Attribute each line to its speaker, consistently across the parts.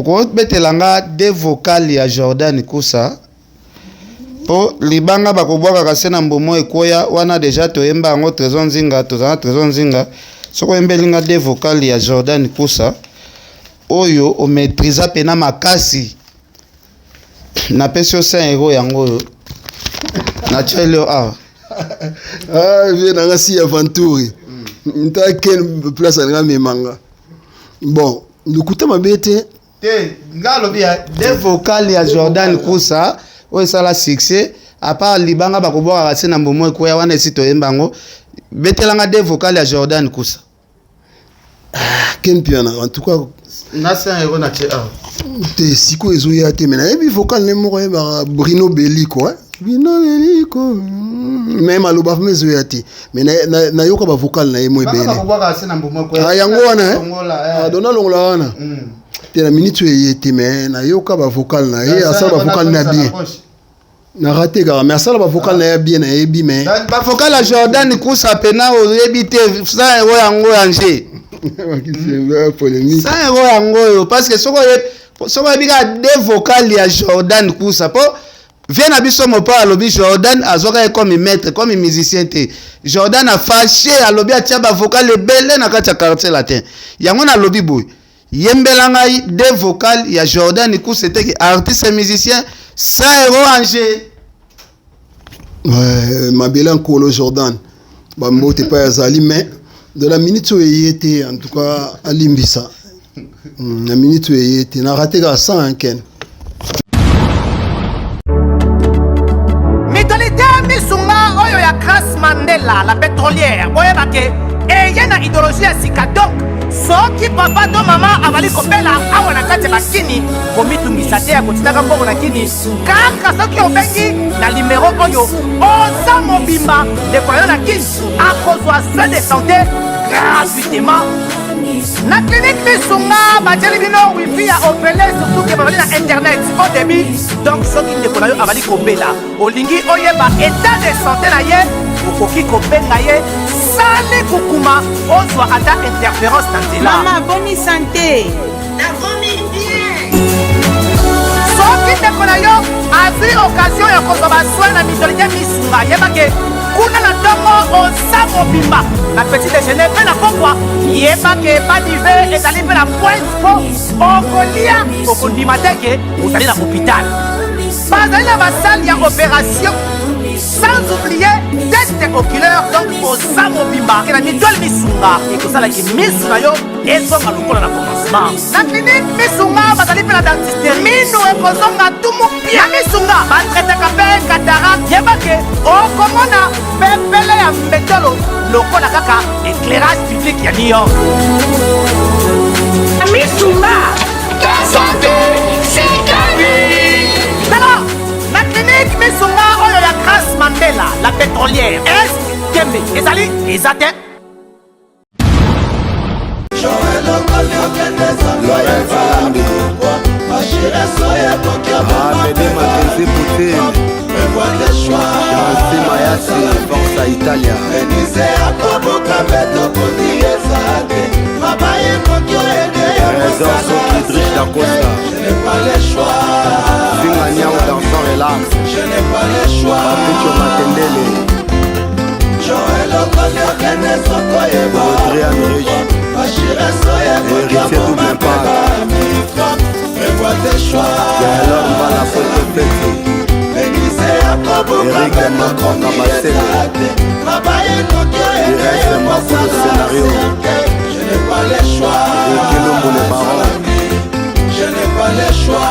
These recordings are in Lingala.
Speaker 1: Ko betelanga de vocal ya Jordan Kusa po libanga bakobwaka kasena mbomo ekoya wana deja toyemba ngo Trésor Nzinga tozana Trésor Nzinga soko embelinga de vocal ya Jordan Kusa oyo o maîtriser pena makasi na pesio 100 € yango na chelo
Speaker 2: viens nga si aventure nta ken place nga memanga bon ndukuta mabete
Speaker 1: te ngalo bia de vocal ya Jordan Kusa o sala succès à part libanga bakobwaka kasena mbomo ekoya wana esito yembango betelanga de vocal ya Jordan Kusa
Speaker 2: ken piana en tout cas
Speaker 1: na 100 € na che
Speaker 2: te siko ezoya te mena ebi vocal ne moko ba Bruno Bellico Bruno Bellico même aloba mezoya te mena na yoka ba vocal na emo ebele
Speaker 1: bakobwaka kasena mbomo ekoya
Speaker 2: yango wana dona longola wana te na minute yete mais na yoka ba vocal na ye asala ba vocal na bien na raté car mais asala ba vocal na ye bien na ebi mais
Speaker 1: ba vocal ya Jordan Kusa pena o ebité 100 € yango yanje
Speaker 2: polémique
Speaker 1: 100 € yango parce que soko ebika de vocal ya Jordan Kusa po vient na biso mo pa alobi Jordan azoka comme maître comme musicien te Jordan a fâché alobi atia ba vocal ebele na kati ya quartier latin yango na alobi boy yembelanga de vocal ya Jordan Kusa c'était que artiste et musicien 100 € Angers.
Speaker 2: Ouais, mabela nkolo Jordan ba mbote pa yazali mais de la minute où il était en tout cas à Limbisa la minute où il était na raté ka 100 ken
Speaker 3: Mitolite misunga oyo ya Grace Mandela la pétrolière boye bake et yana idéologie ya sika donc soki papa to mama avali kopela awa na kati bakini komitungisa te ya kotinaka mbongo na kini kaka soki obengi na numéro oyo oza mobimba dekoyo na kini akozwa soin de santé gratuitement na clinique misunga batieli bino wifi ya opele surtout ke bazali na internet au début donc soki ndeko na yo avali kopela olingi oyeba état de santé na ye okoki kobenga ye sali kukuma ozwa ata interférence na nzela
Speaker 4: mama boni santé
Speaker 5: nakomi bien
Speaker 3: soki ndeko na yo azwi occasion ya kozwa baswin na mitolite misunga yebake kuna na ntongo oza mobimba na petit déjeuner mpe na pokwa yebake badive ezali mpe na pointe po okolia okondima teke ozali na hôpital bazali na basale ya opération sans oublier test oculaire donc oza mobimba ke na mitole misunga ekosalaki misu na yo ezonga lokola na commencement na clinique misunga bazali mpe na dentiste minu ekozonga tumu pia misunga batretaka mpe katarak yebake okomona pepele ya mbetolo lokola kaka éclairage public ya New York misunga ta santé c'est ta vie alors na clinique misunga oyo ya Grace Mandela la pétrolière est kembe ezali eza te
Speaker 6: Italia
Speaker 5: je n'ai pas le choix je n'ai pas le choix Joël Okoliokene Sokoyeba Bachira prévois tes choix je n'ai pas le choix je n'ai pas le choix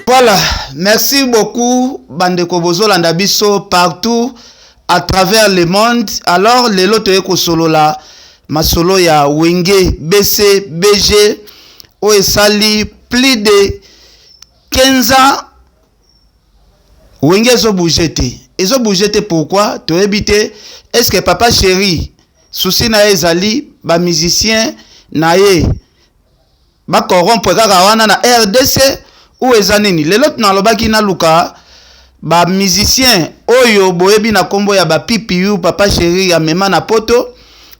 Speaker 1: Voilà, merci beaucoup bandeko bozolanda biso partout à travers le monde. Alors les loto eko solo la masolo ya Wenge BC BG o esali plus de 15 ans Wenge zo bougete. Ezo bougete pourquoi? To ebité est-ce que papa chéri souci na ezali ba musicien na ye ba corrompre kaka wana na RDC ou ezanini. Les loto na lobaki na luka ba musicien oyo boyebi na kombo ya ba PPU Papa Chéri ya mema na poto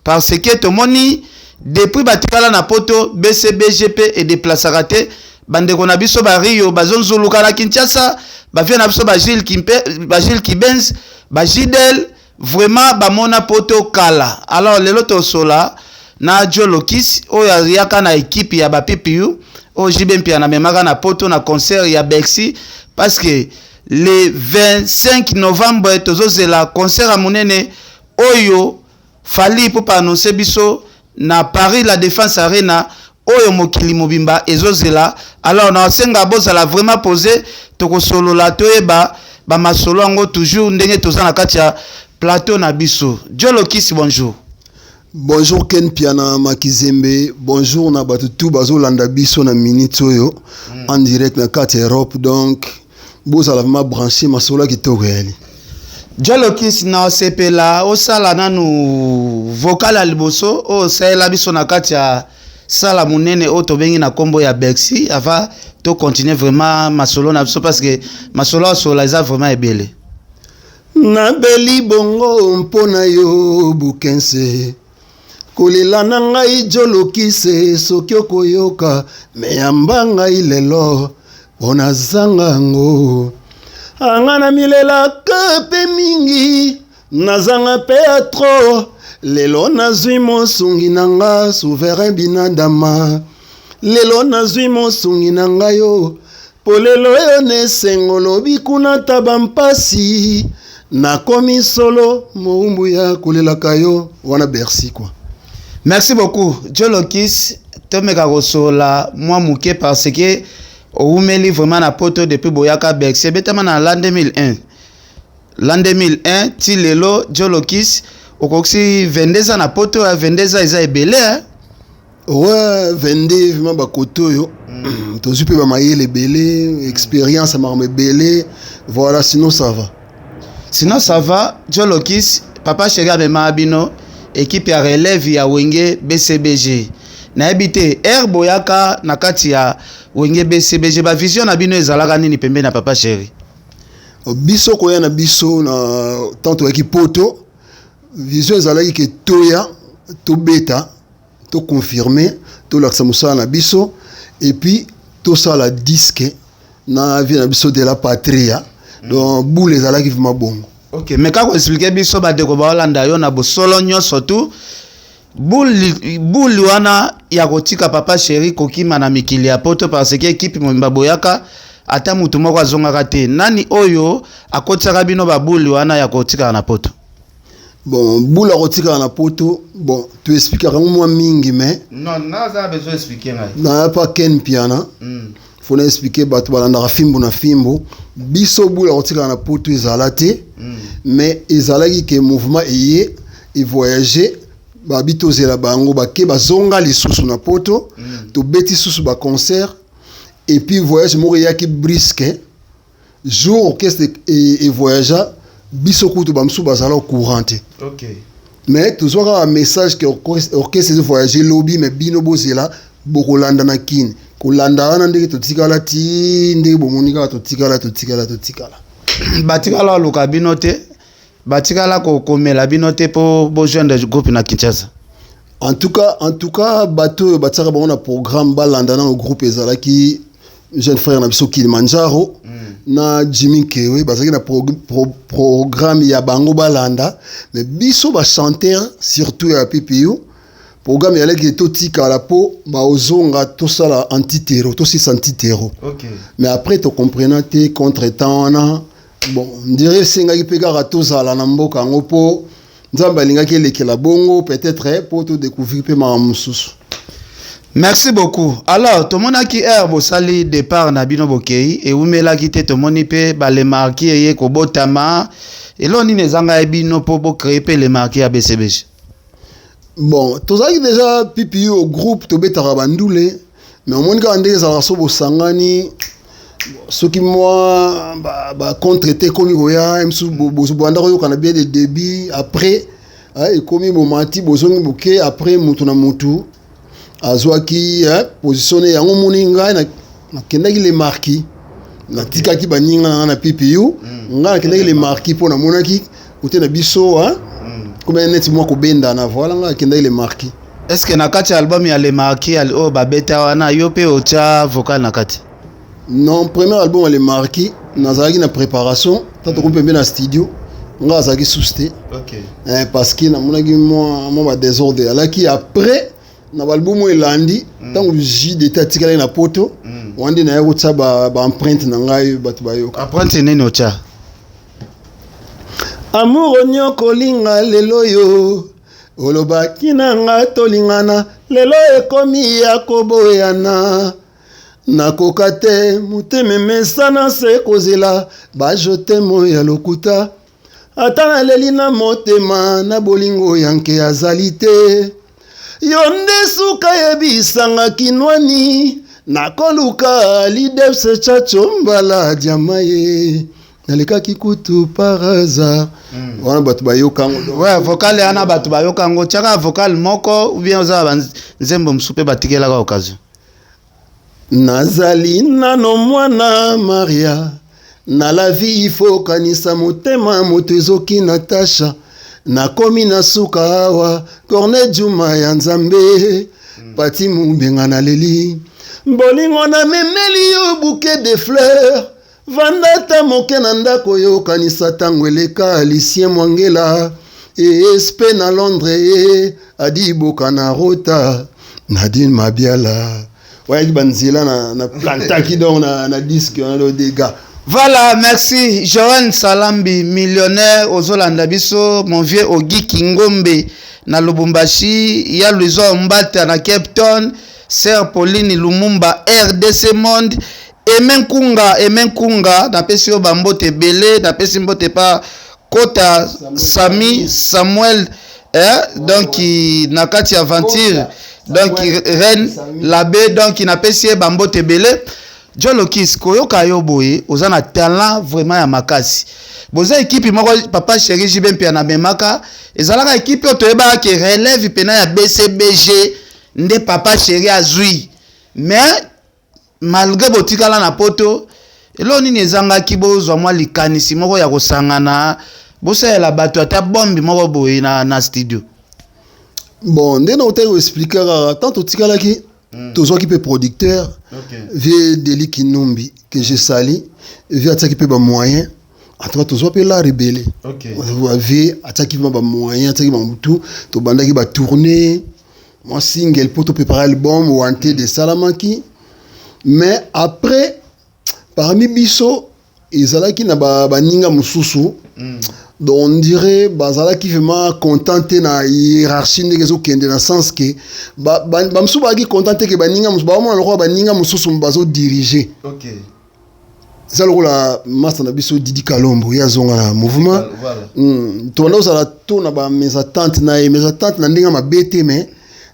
Speaker 1: parce que tomoni depuis batikala na poto BCBGP et déplacera te bandeko na biso ba Rio bazonzuluka na Kinshasa ba vient na biso ba Gilles Kibenz ba Gidel vraiment ba mona poto kala. Alors lelo to sola na Jolokis oyo yaka na équipe ya ba PPU o Jibempia na memaka na poto na concert ya Bercy parce que le 25 novembre tozozela concert à monene oyo fali pour annoncer biso na Paris la Défense Arena oyo mokili mobimba ezozela. Alors na senga bozala vraiment poser tokosolola toyeba ba masolo ngo toujours ndenge tozana kati ya plateau na biso. Jolokis, bonjour.
Speaker 2: Bonjour Ken Piana Makizembe, bonjour na batutu bazolanda biso na minute oyo en direct na kati Europe, donc bozala vraiment branché masolo kitoko yali.
Speaker 1: Jolokis na sepela osala nanu vocal alboso o sala biso na kati ya sala munene o tobengi na kombo ya Bercy ava to continuer vraiment masolo na biso parce que masolo sola eza vraiment ebele.
Speaker 2: Na beli bongo mpona yo bukense kolela na ngai Jolokise soki okoyoka meyamba ngai lelo mpona zanga ngo anga na milelaka pe mingi nazanga pe atro lelo nazwi mosungi na nga souverain binadama lelo nazwi mosungi na nga yo po lelo yo nesengo lobi kuna taba mpasi nakomi solo moumbu ya kolelaka yo wana Bercy quoi.
Speaker 1: Merci beaucoup Jolokis tomeka kosola mwa muke parce que oumeli vraiment na poto depuis boyaka Bercy betama na l'an 2001 ti lelo Jolokis okoksi 22 ans na poto ya 22 ans eza ebele hein?
Speaker 2: Ouais 22 vraiment bakoto yo tozu pe ba mayele ebele expérience marme ebele voilà sinon ça va Jolokis Papa Chéri amema bino équipe ya relève ya Wenge BCBG na ebite boyaka na kati ya Wenge BCBG ba vision na bino ezalaka nini pembe na Papa Chéri biso koya na biso na tanto équipe poto vision ezalaki ke toya to beta to confirmer to laksa musala na biso et puis to sala disque na vie na biso de la patria donc boule ezalaki vraiment bongo.
Speaker 1: Ok, mais quand vous expliquez biso badeko ba Holanda yo na bosolo nyonso tu boule wana ya kotika Papa Chéri kokima na mikili ya poto parce que équipe momba boyaka ata mutu moko azongaka te nani oyo akotsaka bino ba boule wana ya kotika na poto.
Speaker 2: Bon boule ya kotika na poto bon tu expliquer moi mingi mais
Speaker 1: non naza besoin expliquer ngai
Speaker 2: na pas Ken Piana faut expliquer bato balanda fimbo na fimbo biso boule ya kotika na poto ezalate mais ezalaki ke mouvement eye et voyager ba bitozela bango bake bazonga lisusu na poto to beti susu ba concert et puis voyage moko yaki brisque jour orchestre et voyageur biso kutu bamsu bazala au courant.
Speaker 1: OK
Speaker 2: mais toujours un message que orchestre voyager lobby mais bino bozela bokolanda na kin kolanda wana ndenge totikala ti ndenge bomonika totikala
Speaker 1: batikala luka bino te batikala kokomela bino te po bojoindre groupe na Kinshasa.
Speaker 2: En tout cas bato batsaka bango na programme balanda na groupe ezalaki jeune frère na biso Kilimanjaro na Jimmy Kewe bazaki na programme ya bango balanda mais biso ba chanteur surtout ya PPU programme ya leki totika la po ba ozonga to sala antitero to si antitero.
Speaker 1: OK
Speaker 2: mais après to comprenant te contre-temps na bon ndirait senga ki peka rato sala na mboka ngo po nzamba lingaki lekela bongo peut-être pour tout découvrir pe mamususu.
Speaker 1: Merci beaucoup. Alors, tout le monde qui est au sali départ na bino bokei et umela ki te to moni pe ba le marqué ye ko botama et l'on ni nezanga e bino po créer pe le marqué à BCBG.
Speaker 2: Bon, tout ça déjà PPU au groupe to betara bandule mais au monde ka ndenge za so bosangani ce qui moi ba contre-té comme goya msu bozo banda ko kana bien de débit après et comme momenti bozongi boké après mutu na mutu azwaki positionné yango moninga na kendaki le marquis na tika ki baninga na PPU nga kende les marquis pour na monaki côté na biso hein comme net moi ko benda na voilà nga kende les marquis.
Speaker 1: Est-ce que na kati album ya les marquis o babeta wana yo pe ocha vocal na kati?
Speaker 2: Non, premier album les marquis nazaki na préparation tant ko pembe na studio nga azaki sousté. OK. Parce que na monaki moi ba désordre alaki après na album elandi tant que j d'état tikala na poto wandi na yako tsa ba empreinte na ngai batu bayoka.
Speaker 1: Empreinte nini ocha?
Speaker 2: Amour nyoko linga lelo yo olobaki na nga tolingana lelo ekomi ya koboyana nakoka te motema emesana se kozela bajote mo ya lokuta ata naleli na motema na bolingo yanke azali te yo nde suka yebisanga kinwani nakoluka lidepse chacho mbala diama ye nalekaki kutu par hasard wana batu bayokango
Speaker 1: ouais vocal yana batu bayokango chaka vocal moko ou bien oza nzembo msupe batikelaka occasion
Speaker 2: nazali nano mwana Maria na la vie ifo kanisa motema moto ezoki Natasha nakomi na suka awa Corne Juma ya Nzambe pati mumbenga na leli bolingo na memeli yo bouquet de fleurs vandata moke na ndako yo kanisa tango eleka Alicien Mwangela espe na Londres adiboka na Rota Nadine Mabiala ouais banzila na plantaki donc na disque on a des gars.
Speaker 1: Voilà, merci Johan Salambi, millionnaire ozolanda biso, mon vieux Ogi Kingombe na Lubumbashi, ya Luizo Mbata na Cape Town, Sir Pauline Lumumba RDC Monde, Emenkunga na pesi yo bambote belé, na pesi mbote pa Kota Sami Samuel donc na kati aventure donc Reine Labé donc na pesi bambote belé. Jolokis koyoka yo boye oza na talent vraiment ya makasi boza équipe moko papa chéri jibempe na memaka ezalaka équipe otoyeba ke relève pena ya BCBG nde papa chéri azui mais malgré botikala na poto elo nini ezangaki bozwa mwa likanisi moko ya kosangana bosalela bato ata bombi moko boye na studio.
Speaker 2: Bon nde na otali expliquer tant otikalaki toujours qui peut producteur vieux Deli Kinumbi que j'ai sali vieux attaque peut ba moyen en tout cas toujours peut la rebeller vieux attaque ba moyen attaque ba tout to banda qui ba tourner moi single pour te préparer album ou ante de Salamaki mais après parmi biso ezalaki na ba ninga mususu donc on dirait bazala qui vraiment contenté na hiérarchie ndegezo kende na sens que ba msu ba ki contenté que baninga msu ba mona lokwa baninga mususu bazo diriger. OK. Ça la master na biso Didi Kalombo ya zonga na mouvement. Voilà. To na osala to na ba mes attentes na ndinga mabete mais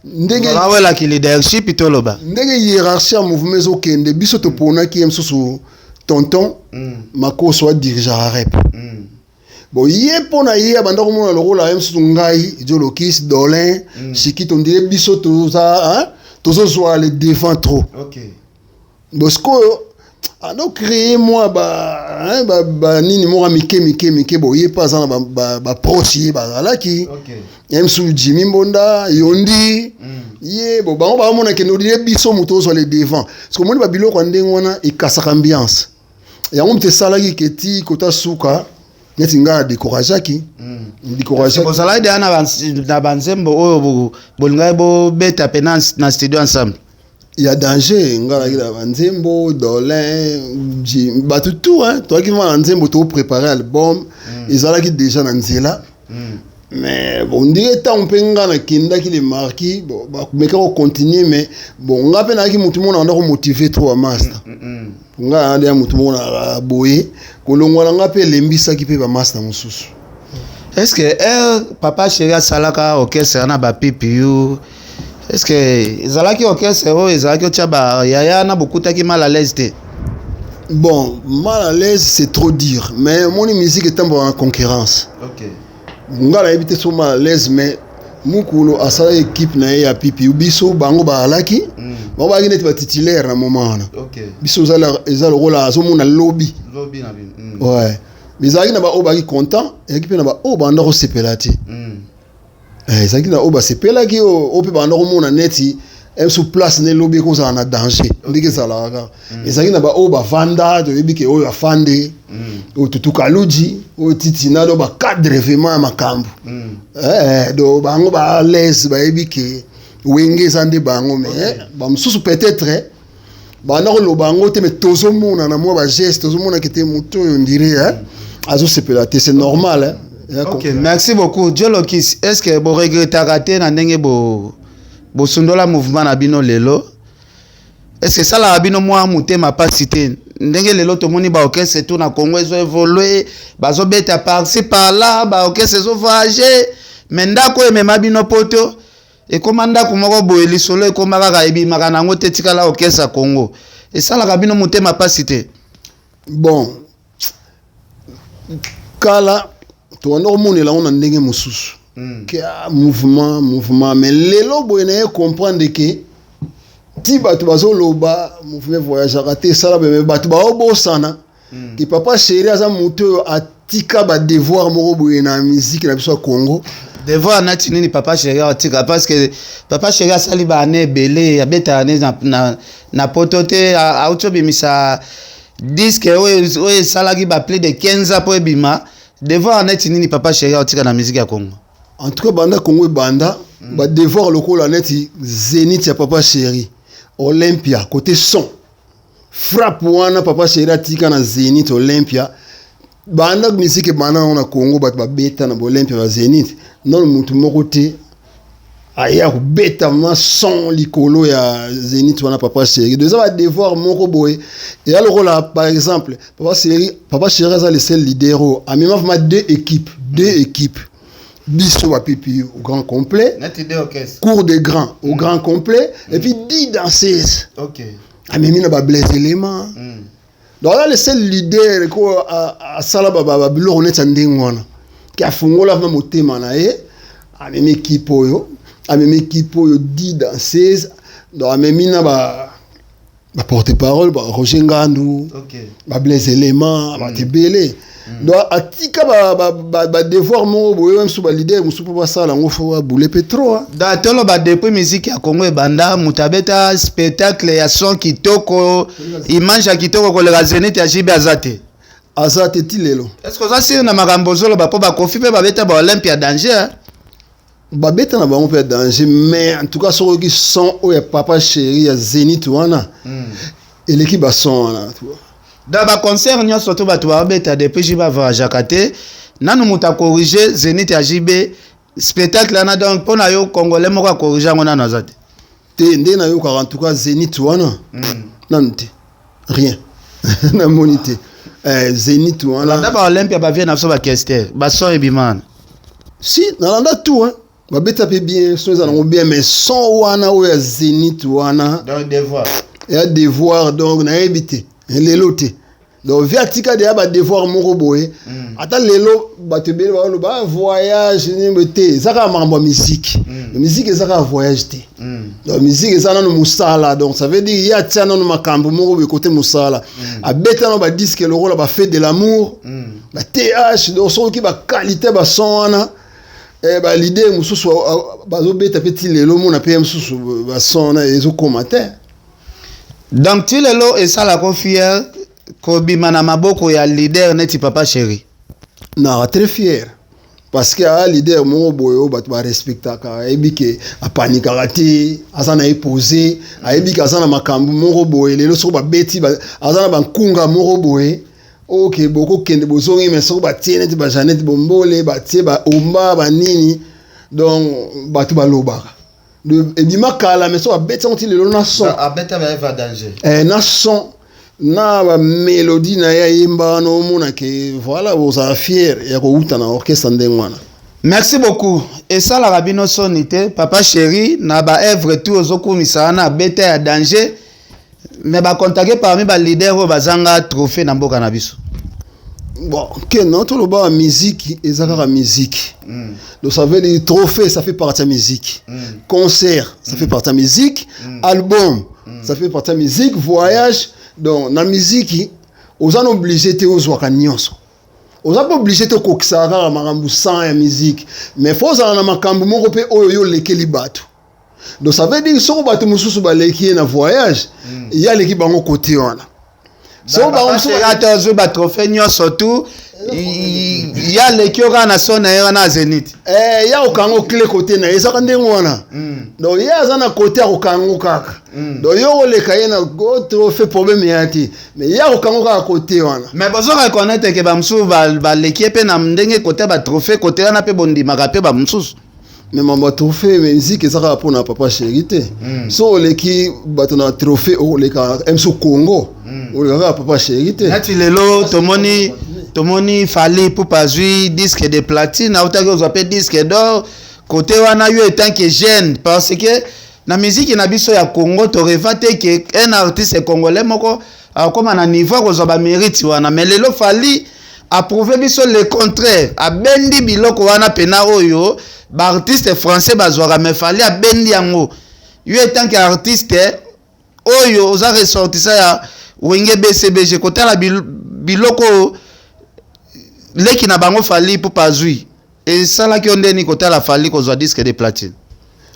Speaker 2: ndenge
Speaker 1: wala ki leadership toloba.
Speaker 2: Ndenge hiérarchie ya mouvement zo kende biso to pona ki msusu tonton mako soit dirigeant à rep. Bon yé pona yé abanda ko mona lokola même surtout ngai Jolokis Dolin Chiki ton dire biso to ça hein to so soit les défend trop. OK. Bosco ando créer moi ba nini mo mike bo yé pas ça ba proche ba la ki. OK. Même sous Jimmy Mbonda Yondi yé bo ba mona ke no dire biso moto so les défend parce que moni ba bilo ko ndengona e kasaka ambiance. Ya on te salaki keti kota suka netinga découragaki découragaki
Speaker 1: bon ça là na banzembo oyo bolinga bo beta penance na studio ensemble
Speaker 2: il y a danger ngala la banzembo Dolin batu tout hein toi qui va nzembo to préparer album ezalaki déjà na nzela mais bon ndiye ta mpenga na kinda ki les marquis bon ba meka ko continuer mais bon ngape na ki mutu mona ndako motiver trop à master nga ande mutu mona boye kolongwa ngape lembisa ki pe ba master mususu.
Speaker 1: Est-ce que papa chéri salaka orchestre na ba PPU est-ce que ezalaki orchestre o ezalaki chaba yaya na bokuta ki mal à l'aise te?
Speaker 2: Bon mal à l'aise c'est trop dire mais mon musique est en concurrence. OK. Nga la habité sur mal à l'aise mais mukulu asala équipe na ye ya pipi biso bango balaki bango baki neti ba titulaire na moment wana biso eza lokola azomona lobby
Speaker 1: na
Speaker 2: ouais bizaki na ba o baki content équipe na ba o banda ko sepela ti ezaki na o ba sepela ki o pe banda ko mona neti sous place ne lobby ko za na danger ndike sala ka ezaki na ba o ba vanda to yebike o ya fande o tutukaluji o titina do ba cadre vraiment makambo do bango ba l'aise ba yebike wenge zande bango mais ba msusu peut-être ba na ko bango te mais tozo mona na mo ba geste tozo mona kete moto on dirait azo sepela te c'est normal
Speaker 1: OK merci beaucoup Jolokis est-ce que bo regretter rater na ndenge bo sundola mouvement na bino lelo est-ce que ça la bino moi mutema pas cité ndenge lelo to moni ba orchestre tout na Congo ezo évoluer bazo beta par-ci par là ba orchestre ezo voyager mais ndako emema bino poto et commanda ko moko boeli solo e komaka ka ebi makana ngo tetika la orchestre Congo et ça la bino mutema pas cité
Speaker 2: bon kala to ndo moni la on ndenge mususu que mouvement mais lelo boyene comprendre que ti batu bazoloba mouvement voyage raté ça mais batu ba obosana que papa chéri aza moto atika ba devoir moko boyene na musique na biso Congo
Speaker 1: devoir na tinini papa chéri atika parce que papa chéri asali ba ane belé abeta na potote auto bimisa disque o salaki ba plus de 15 ans pour bima devoir na tinini papa chéri atika na musique ya Congo.
Speaker 2: En tout cas, banda Congo et banda, bah devoir le la neti Zénith ya papa chéri, Olympia côté son, frappe wana papa chéri atika na Zénith Olympia, banda musique banda on a Congo bah beta na Olympia na Zénith, non mutu moko te, aya ko beta ma son likolo ya Zénith wana papa chéri, deux va devoir moko boy, et alors là par exemple papa chéri a laissé le leader, a même ma deux équipes. Bisso à pipi au grand complet. Cours de grand au grand complet. Et puis 10 danseuses.
Speaker 1: OK.
Speaker 2: Ah mais mina ba blesse élément. Donc là le seul leader ko a sala ba bilo on est ndingwana. Qui a fungola na motema na ye. A même équipe oyo. A même équipe oyo 10 danseuses. Donc a même mina ba porte-parole ba Roger Ngandou.
Speaker 1: OK.
Speaker 2: Ba blesse élément ba tebele. Donc atika ba devoir mo boyo même sous ba leader musu pa sala ngo fo boule petro
Speaker 1: da tolo ba depuis musique ya Congo e banda mutabeta spectacle ya son kitoko image ya kitoko ko le Zénith ya JB azate
Speaker 2: tilelo
Speaker 1: est-ce que ça c'est na makambo zolo ba po ba kofi pe ba beta ba Olympia danger
Speaker 2: ba beta na ba Olympia danger mais en tout cas so ki son o ya papa chéri ya Zénith wana et l'équipe ba son wana tu vois.
Speaker 1: Dans ba concert nyo surtout ba tuba beta depuis jiba va jakate nanu muta corriger Zénith ya JB spectacle na donc pona yo congolais moko corriger ngona na zate
Speaker 2: te ndé na yo en tout cas Zénith wana nante rien na monité Zénith wana
Speaker 1: da ba Olympia ba vient na so ba kester ba so ebimana
Speaker 2: si na landa tout ba beta pe bien so za ngo bien mais son wana o ya Zénith wana
Speaker 1: donc devoir
Speaker 2: et devoir donc na éviter lelo te donc viatika de ba devoir moko boye ata lelo ba te bele ba voyage ni te zaka mambo musique musique zaka voyage te donc musique ezana no musala donc ça veut dire ya tia no makambo moko be côté musala a beta no ba disque le rôle ba fête de l'amour ba TH donc so ki ba qualité ba son wana e ba l'idée mususu ba zo beta petit lelo mona pe mususu ba son na ezo commentaire.
Speaker 1: Donc tu lelo et ça la confier ko bimana maboko ya leader neti papa chéri.
Speaker 2: Na très fier parce que a leader mo boyo ba respecta ka ebike a panika rati azana imposer a ebike azana makambu mo boyo lelo so ba beti azana ba nkunga mo boyo OK boko kende bozongi mais so ba tiene ti ba Janette Bombole ba tie ba omba ba nini donc ba tu ba loba et bima kala mais so abeta on le na son
Speaker 1: abeta va danger
Speaker 2: na son na ba mélodie na ya yimba no mona ke voilà vous êtes fier ya ko uta na orchestre ndengwana.
Speaker 1: Merci beaucoup et ça la rabino sonité papa chéri na ba œuvre tout ozokumisa na beta ya danger mais ba contacter parmi ba leader o bazanga trophée na mboka na biso
Speaker 2: bon, que non, tout le bas la musique, et ça la musique. Donc ça veut dire trophée, ça fait partie de la musique. Concert, ça fait partie de la musique. Album, ça fait partie de la musique. Voyage, donc la musique, on est obligé de jouer à Nyonso. On est pas obligé de coxer à marambu sans la musique. Mais il faut que na makambu moko pe oyo lekeli bato. Donc ça veut dire so bato mususu ba leki na voyage, il y a l'équipe bango côté wana.
Speaker 1: So ba on se ba trophée nyonso tout. Il y a les qui aura na son na Zénith.
Speaker 2: Il y a au kango clé côté na ezaka ndengo wana. Donc il y a na côté au kango kaka. Donc yo le kayena go trophée problème yati. Mais il y a au kango kaka côté wana.
Speaker 1: Mais bozo reconnaître que ba msu ba l'équipe na ndenge côté ba trophée côté na pe bondi makape ba msu.
Speaker 2: Mais maman trophée musique ezaka pour na papa chérité. So le qui batona trophée au le ka MSO Congo. O le ka papa chérité.
Speaker 1: Nati lelo tomoni fallait pour pas jouer disque de platine autant que vous appelez disque d'or côté wana yo étant que jeune parce que na musique na biso ya Congo to revate que un artiste congolais moko comme na niveau ko ba mérite wana mais lelo fallait approuver biso le contraire a bendi biloko wana pena oyo ba artiste français bazwaka mais fallait a bendi yango yo étant que artiste oyo oza ressortissa ya wenge BCBG côté la biloko leki na bango fali pour pas jouer et ça là qui on deni côté la fali qu'on soit disque de platine.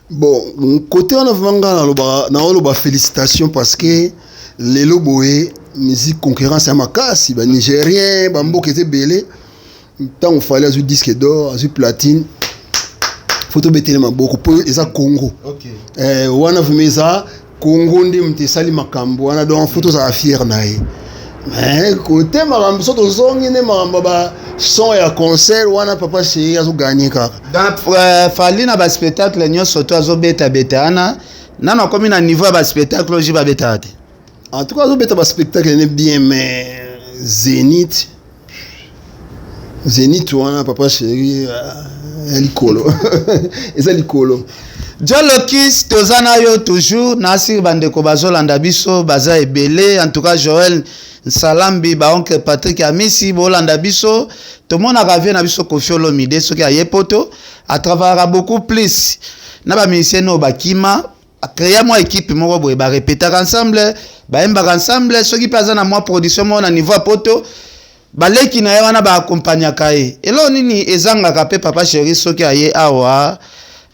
Speaker 2: Bon côté on a vraiment na loba félicitations parce que les loboé musique concurrence à makasi ba nigérien ba mboka était belé tant on fallait jouer disque d'or jouer platine photo betele maboko pour eza Congo. OK. Wana vumeza Congo ndi mtesali makambo wana donc photo za fier nae. Mais côté marambo soto zongi ne maramba ba son ya concert wana papa chéri azo gagner kaka.
Speaker 1: Donc fali na ba spectacle nyonso to azo beta ana nana comme na niveau ba spectacle ji ba beta ate.
Speaker 2: En tout cas azo beta ba spectacle ne bien mais Zénith wana papa chéri elikolo. Eza likolo.
Speaker 1: Jolokis tozana yo toujours nasir bandeko bazolanda biso baza ebele en tout cas Joël Salambi ba oncle Patrick Amisi bolanda biso to mona ravie na biso Kofiolo Mide soki ayepoto à travers beaucoup plus na ba musicien no bakima créer moi équipe moko boye ba répéter ensemble ba emba ensemble soki paza na moi production mo na niveau poto baleki na wana ba accompagner kae elo nini ezanga ka pe papa chéri soki aye awa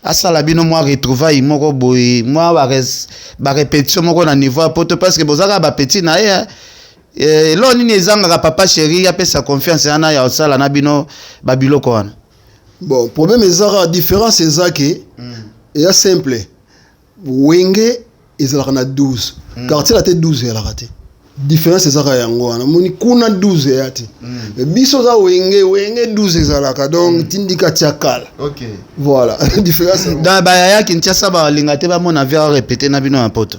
Speaker 1: asala bino moi retrouvaille moko boye moi ba répétition moko na niveau poto parce que bozaka ba petit na ye elo nini ezanga ka papa chéri ya pesa confiance yana ya osala na bino ba biloko wana.
Speaker 2: Bon problème ezaka différence ezake ya simple wenge ezalaka na 12 quartier la tête 12 la raté différence ezaka yango wana moni kuna 12 yati biso za wenge 12 ezalaka donc tindika tiakala.
Speaker 1: OK
Speaker 2: voilà différence
Speaker 1: dans ba ya Kinshasa ba lingate ba mona via répéter na bino en poto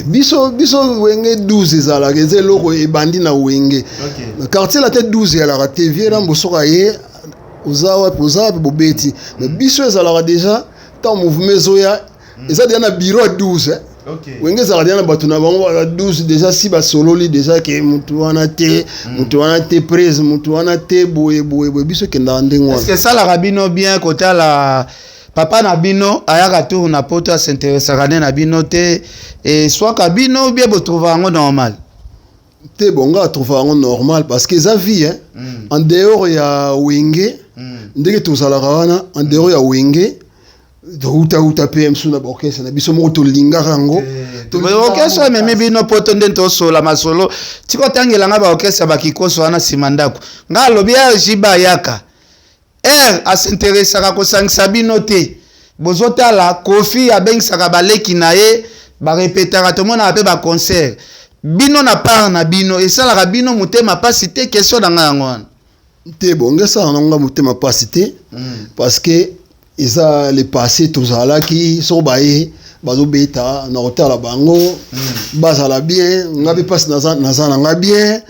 Speaker 2: biso wenge 12 ezalaka ezelo ebandi na wenge.
Speaker 1: OK
Speaker 2: quartier la tête 12 ya la raté viera mbosoka ye ozawa bobeti mais biso ezalaka déjà tant mouvement zoya eza déjà na bureau à 12
Speaker 1: OK
Speaker 2: wenge ezalaka déjà na bato na bango à 12 déjà si ba sololi déjà ke mutu wana te prise mutu wana te boye biso kenda ndengo.
Speaker 1: Est-ce que ça la rabino bien côté la papa na bino ayaka tour na poto à s'intéresser na bino te et soit kabino bien bo trouver ngo normal
Speaker 2: te bonga trouver ngo normal parce que ça vie en dehors ya wenge ndenge tozalaka wana en dehors ya wenge uta PMSU na orchestre na biso moko to linga rango
Speaker 1: to orchestre meme bino poto ndento sola masolo tiko tangela nga ba orchestre bakikoso wana simandako nga lobia jiba yaka a s'intéresser ko sangisa bino te bozotala Kofi abengisaka baleki na ye ba répétera to mona ape ba concert bino na part na bino esalaka bino mutema pasi te question na nga yango
Speaker 2: te bonga ça nga mutema pasi te parce que isa le passé tozala ki so baye bazo beta na hotel la bango bazala bien ngabe passe na nga bien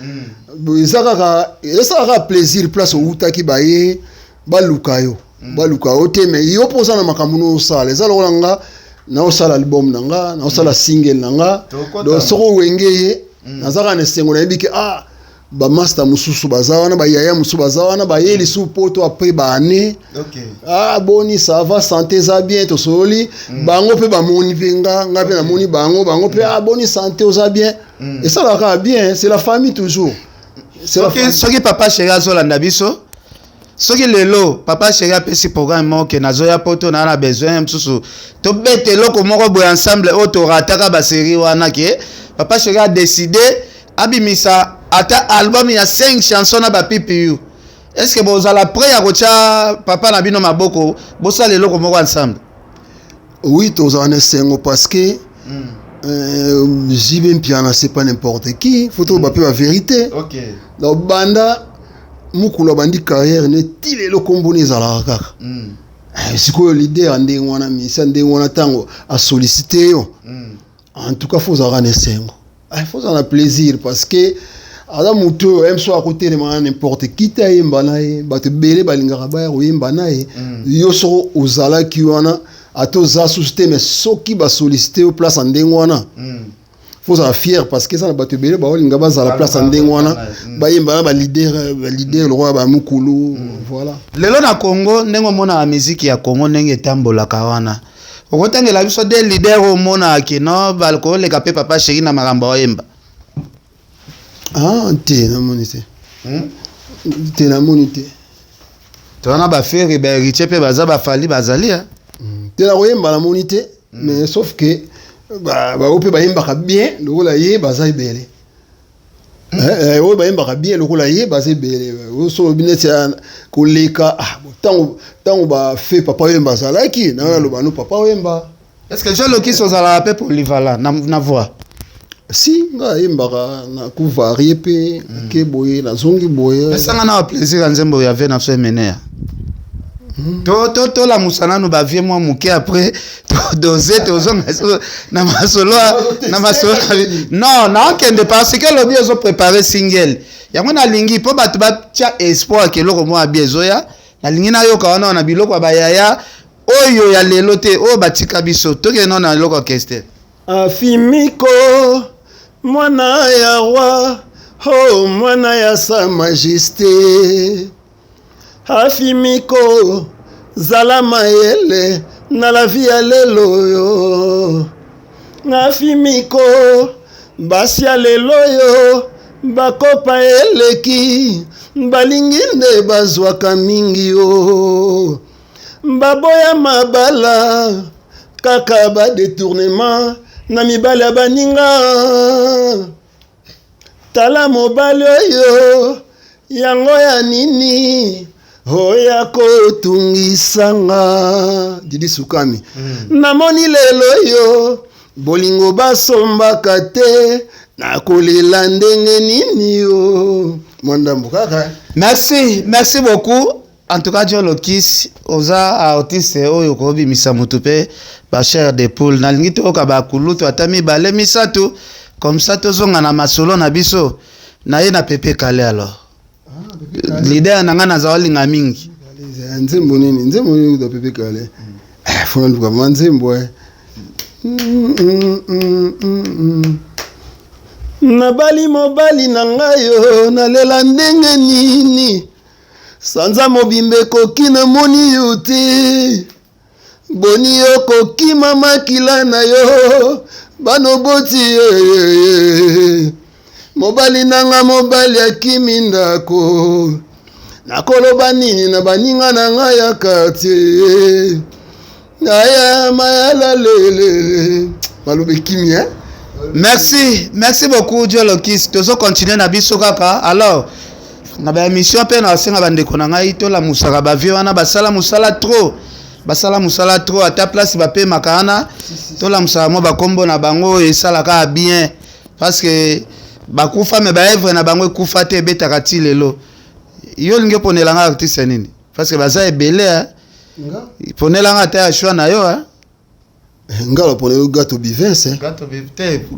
Speaker 2: isa ka plaisir place uta ki baye balukayo te mais yo posa na makambo no sala eza lokola nga na osala album nanga na osala single nanga donc soko wengeye nazaka na sengo na yebiki ba master mususu bazawana ba yaya mususu bazawana ba yeli sous poto après ba année.
Speaker 1: OK.
Speaker 2: Ah boni ça va santé ça bien to soli bango pe ba moni penga ngape na moni bango pe ah boni santé oza bien. Et ça va bien, c'est la famille toujours. C'est la famille.
Speaker 1: Ce qui papa chéri azolanda biso. Ce qui lelo papa chéri a pesi programme moko na zoya poto na na besoin msusu. To bete loko moko boy ensemble auto rataka ba série wana ke papa chéri a décidé abimisa ata album ya 5 chansons na ba PPU. Est-ce que vous allez prêt à rocha papa na bino maboko bosa lelo ko moko ensemble?
Speaker 2: Oui, tous en essayant parce que Jibin Piana c'est pas n'importe qui, faut trouver la vérité.
Speaker 1: OK.
Speaker 2: Donc banda mukula bandi carrière ne tile lo komboni zala kaka. C'est quoi l'idée ande wana misa ande wana tango a solliciter yo. En tout cas faut en essayant. Il faut en plaisir parce que ada muto aime soit à côté de moi n'importe qui ta yemba nae ba te belé balingaka ba yemba nae yo so ozala ki wana atoza susté mais soki ba solliciter au place en wana faut être fier parce que ça na ba te belé ba olinga ba za la place en wana ba yemba ba leader le roi ba mukulu voilà.
Speaker 1: Lelo na Congo ndengo mona la musique ya Congo ndenge tambola kawana okotangela biso de leader o mona ke no balko le kapé papa chéri na maramba oyemba.
Speaker 2: Ah, t'es na monité. T'es na monité.
Speaker 1: Tu as ba faire ba héritier pe baza ba fali bazali hein.
Speaker 2: T'es na oyemba la monité mais sauf que ba ope ba yemba bien le rola yé baza belé. O ba yemba bien le rola yé baza belé. O so bineti koleka ah tango ba fait papa yemba sala ki na lo ba no papa yemba.
Speaker 1: Est-ce que je le qui sont à la paix pour Livala na voix?
Speaker 2: Si nga yembaka na ku varier pe ke boye na zongi boye.
Speaker 1: Est-ce que na plaisir nzembo ya ve na so menea? To la musana no ba vie moi muke après to doser to zonga na masolo non na kende parce que le bio zo préparer single. Ya mona lingi po batu ba tia espoir ke loko mo abiezoya na lingi na yo ka na biloko ba yaya oyo ya lelo te o batika biso to ke non na loko keste.
Speaker 2: Afimiko mwana ya roi, oh mwana ya sa majesté. Afimiko zala mayele na la vie ya lelo yo. Afimiko basi ya lelo yo bakopa eleki balingi nde bazwaka mingi yo. Baboya mabala kaka ba détournement na mibali ya baninga tala mobali oyo yango ya nini oya kotungisanga Didi Sukami namoni lelo yo bolingo basombaka te nakolela ndenge nini yo mwandambo kaka.
Speaker 1: Merci beaucoup. En tout cas, Dieu le kiss, oza artiste oyo ko bimisa mutu pe ba chair de poule na lingi to ka ba kulutu atami bale misato comme ça tozonga na masolo na biso na ye na pepe kale alors. Leader nanga na zawalinga mingi.
Speaker 2: Nzembo nini do pepe kale. Fona nduka manzembo na bali mobali na ngayo na lela ndenge nini sanza mobimbe koki na moni yo te boni yo koki mama kila na yo bano boti mobali nanga mobali akimi ndako nakoloba nini na baninga na nga ya quartier aya mayala lele balobe kimi hein.
Speaker 1: Merci beaucoup Dieu le kiss. Tozo continuer na biso kaka. Alors na ba émission pe na senga bande konanga ito la musaka ba vie wana basala musala trop ata place ba pe makana to la musaka mo ba kombo na bango e sala ka bien parce que ba kufa me ba œuvre na bango kufa te betaka ti lelo yo linge ponela nga artiste nini parce que baza ebele hein ponela nga ta choix na yo hein
Speaker 2: ngalo ponela gato bivence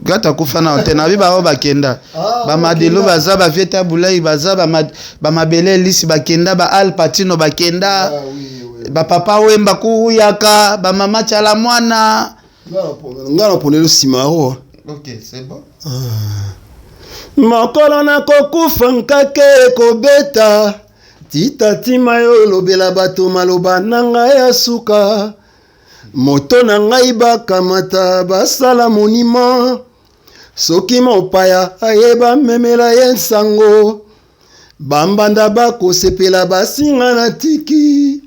Speaker 1: gato kufa na tena biba o bakenda ba madelo baza ba vieta bulai baza ba mabele lisi bakenda ba al patino bakenda ba papa wemba kuyaka ba mama chala mwana
Speaker 2: ngalo ponela simaro.
Speaker 1: OK c'est bon
Speaker 2: mokolo nakokufa nkake ekobeta titatima yo lobela bato maloba na ngai ya suka moto na ngai bakamata basala monima soki mopaya ayeba memela ye nsango bambanda bakosepela basinga na tiki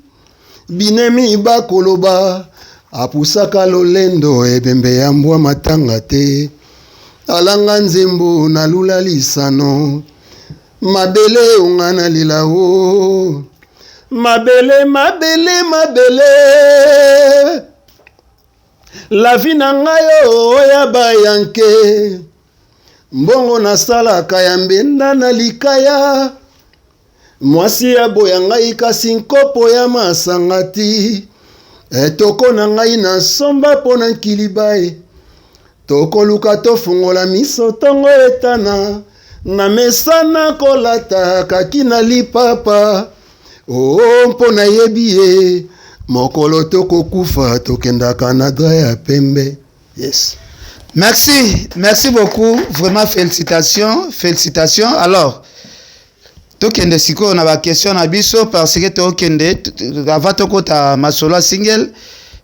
Speaker 2: binemi bakoloba apusaka lolendo ebembe ya mbwa matanga te alanga nzembo na lula lisano mabele ungana lilao mabele la vie na ngai oya bayanke mbongo nasalaka ya mbenda na likaya mwasi ya boya ngai kasi nkopo ya masangati etoko na ngai na somba po na nkilibae tokoluka tofungola miso tongo etana na mesana kolata kaki na lipapa mpo na yebi ye mokolo tokokufa tokendaka na dra ya pembe. Yes.
Speaker 1: Merci beaucoup, vraiment félicitations. Alors, tokende siko na ba question na biso parce que tokende avant tokota masolo single.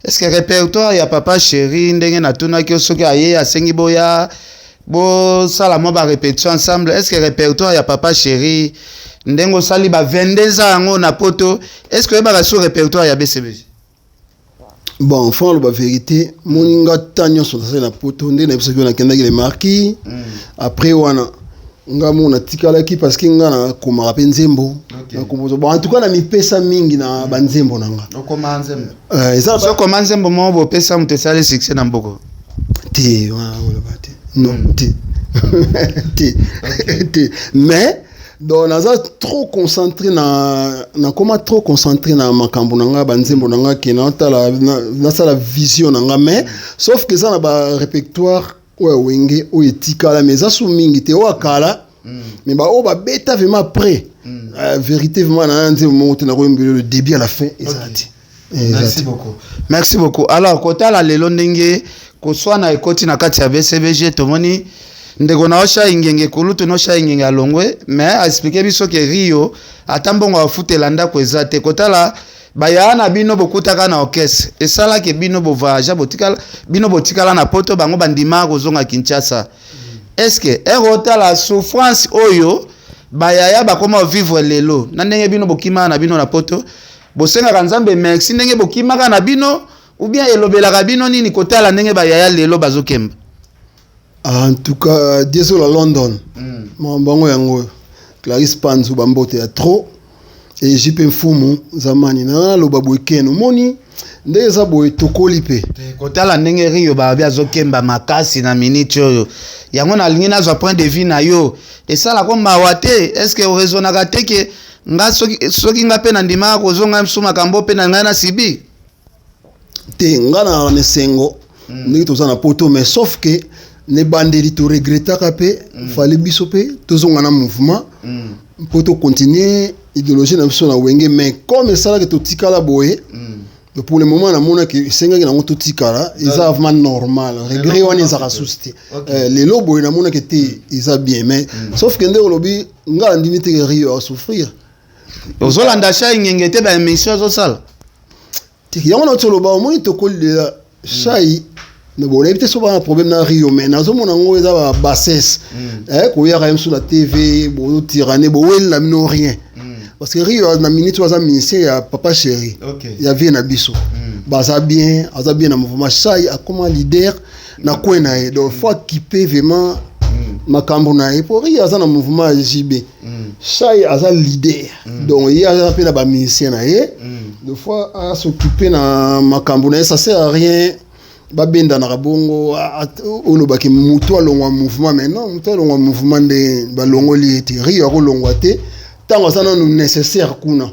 Speaker 1: Est-ce que répertoire ya papa chéri ndenge na tuna ki soki aye asengi boya bo sala mo ba répétition ensemble? Est-ce que répertoire ya papa chéri ndengo sali ba 22 ans na poto? Est-ce que ba sur répertoire ya BCBG?
Speaker 2: Bon, enfin, la vérité, mon inga tanyo sur la poto, ndé na biso na kenda ki le marquis. Après wana nga mona tikala ki parce que nga na koma nzembo. Bon, en tout cas na mi pesa mingi na banzembo nanga.
Speaker 1: Okoma nzembo.
Speaker 2: Eza
Speaker 1: so koma nzembo mo bo pesa mute sale succès na mboko.
Speaker 2: Ti wa wala bate. Non, ti. Ti. Mais donc naza trop concentré na trop concentré na makambo nanga banzembo nanga ki na tala na sala vision nanga mais sauf que ça na ba répertoire ouais wenge o etika la mais ça sou mingi te o akala mais ba o ba beta vraiment après vérité vraiment na nzembo te na ko le début à la fin exact.
Speaker 1: Merci beaucoup. Alors kota la lelo ndenge ko swana ekoti na kati ya BCBG tomoni ndeko na osha ingenge kulutu no sha ingenge alongwe mais expliquer biso ke Rio atambongo afutela ndako ezate kotala bayana bino bokutaka na orchestre esala ke bino bovaja botikala na poto bango bandima kozonga Kinshasa. Est-ce que erota la souffrance oyo bayaya bakoma vivre lelo na ndenge bino bokima na bino na poto bosenga kanzambe merci ndenge bokima na bino ou bien elobelaka bino nini kotala ndenge bayaya lelo bazokemba?
Speaker 2: En tout cas, désolé à London. Mon bango yango Clarisse Panzu bambote ya trop et JP Mfumu zamani na lo babwekeno moni ndeza boy tokoli pe.
Speaker 1: Kotala ndenge Rio ba bia zokemba makasi na minute oyo. Yango na lingi na zo point de vue na yo. Et ça la comme mawate, est-ce que raisonnaka te ke nga soki nga pe na ndima ko zonga msuma kambo pe na nga na sibi?
Speaker 2: Te nga na nesengo. Ndiki tozana poto mais sauf que ne bandeli to regrettaka pe fallait biso pe tozonga na mouvement pour to continuer idéologie na biso na wenge mais comme ça là que to tikala boye pour le moment na mona que senga na to tikala isa vraiment normal regret wana za susciter les lobo na mona que te isa bien mais sauf que ndeko lobi nga ndimi te Rio à souffrir
Speaker 1: ozolanda sha ingengete ba émission zo sala
Speaker 2: te yango na to loba moni to kol de chai ne bon éviter souvent un problème na Rio mais nazo mona ngo eza ba bassesse ko ya même sur la TV bo tirane bo wel la mino rien parce que Rio na minute waza ministère ya papa chéri ya vie na biso baza bien na mouvement chai a comme leader na kwena e donc faut équiper vraiment makambo na e pour Rio aza na mouvement JB chai aza leader donc il y a pe na ba ministère na e deux fois à s'occuper na makambo na ça sert à rien babenda na rabongo olobaki mutu alongwa mouvement mais non mutu alongwa mouvement de balongoli ete Rio ko longwa te tango sana no nécessaire kuna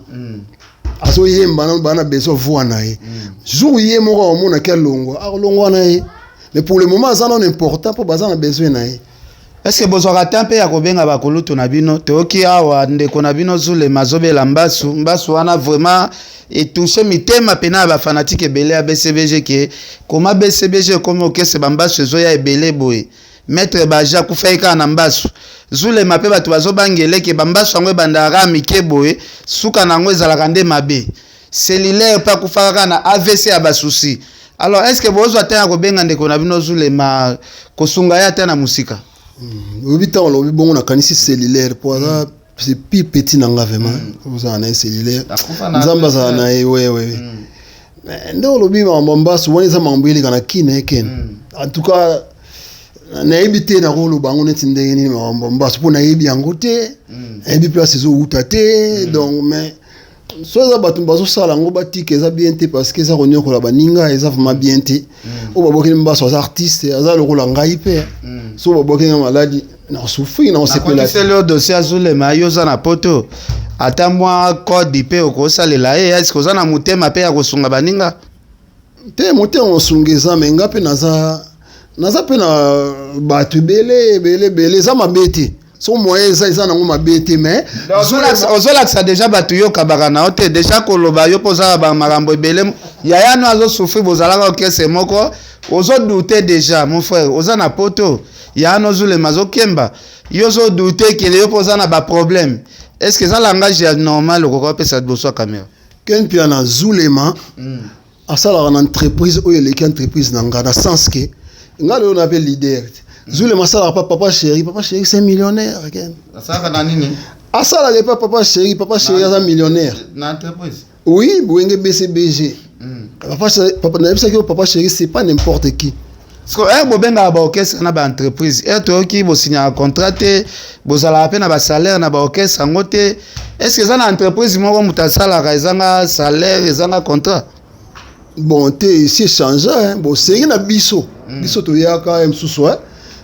Speaker 2: aso yemba na bana besoin voir na ye jour yé moko omona ke longwa longwa na ye mais pour le moment ça non important pour bazana besoin na ye.
Speaker 1: Est-ce que bozwaka tempe ya kobenga bakulutu na bino toki awa ndeko na bino zule mazobela mbasu wana vraiment et toucher mitema pena ba fanatique ebele ya BCBG ke koma BCBG comme orchestre bambasu ezoya ebele boye maître baja kufaika na mbasu zulema pe bato bazobangele ke bambasu yango bandara mikeboe suka nango ezalaka nde mabe cellulaire pa kufaka na AVC ya basusi. Alors est-ce que bozo ataya ko benga ndeko na bino zulema kosunga ya tana musika
Speaker 2: obita on lobi bongo na kanisi cellulaire pour ça c'est pire petit nanga vraiment vous en avez cellulaire nzamba za na ouais ndo lobi mambamba souvent les amambili kana kine ken en tout cas na ebité na rolo bango neti ndenge ni mambamba pour na ebi yango te ebi place zo utate donc mais soit ça batumba bazo sala ngo batike eza bien te parce que ça ronyo ko la baninga eza vraiment bien te o baboki mbaso za artiste aza lokola ngai pe so baboki na maladi na souffrir na se pela
Speaker 1: c'est le dossier azule mayo za na poto ata moi code pe ko salela est-ce que za na mutema pe ya kosunga baninga
Speaker 2: te mutema osungeza menga pe naza pe na batu bele za mabete so moyeza eza nango mabete mais
Speaker 1: ozola ça déjà batu yo kabaka na ote déjà koloba yo poza ba marambo ebele yaya no azo souffrir bozalaka okese moko ozo douter déjà mon frère oza na poto ya no zule mazo kemba yo zo douter que yo poza na ba problème est-ce que ça langage est normal ko pesa boso caméra
Speaker 2: ken pia na zulema asala na entreprise oyo le entreprise nanga na sens que ngalo on appelle leader Zule masala papa chéri c'est un millionnaire again.
Speaker 1: Ça na nini?
Speaker 2: Asala le papa chéri est un millionnaire.
Speaker 1: Na entreprise.
Speaker 2: Oui, boenge BCBG. Papa chéri c'est pas n'importe qui.
Speaker 1: Parce que bobenga ba orchestre na ba entreprise, to ki bo signer contrat te, bo sala pe na ba salaire na ba orchestre ngote. Est-ce que ça na entreprise moko mutasala ka ezanga salaire ezanga contrat?
Speaker 2: Bon, te si change hein, bon c'est na biso. Biso to yaka msusu hein.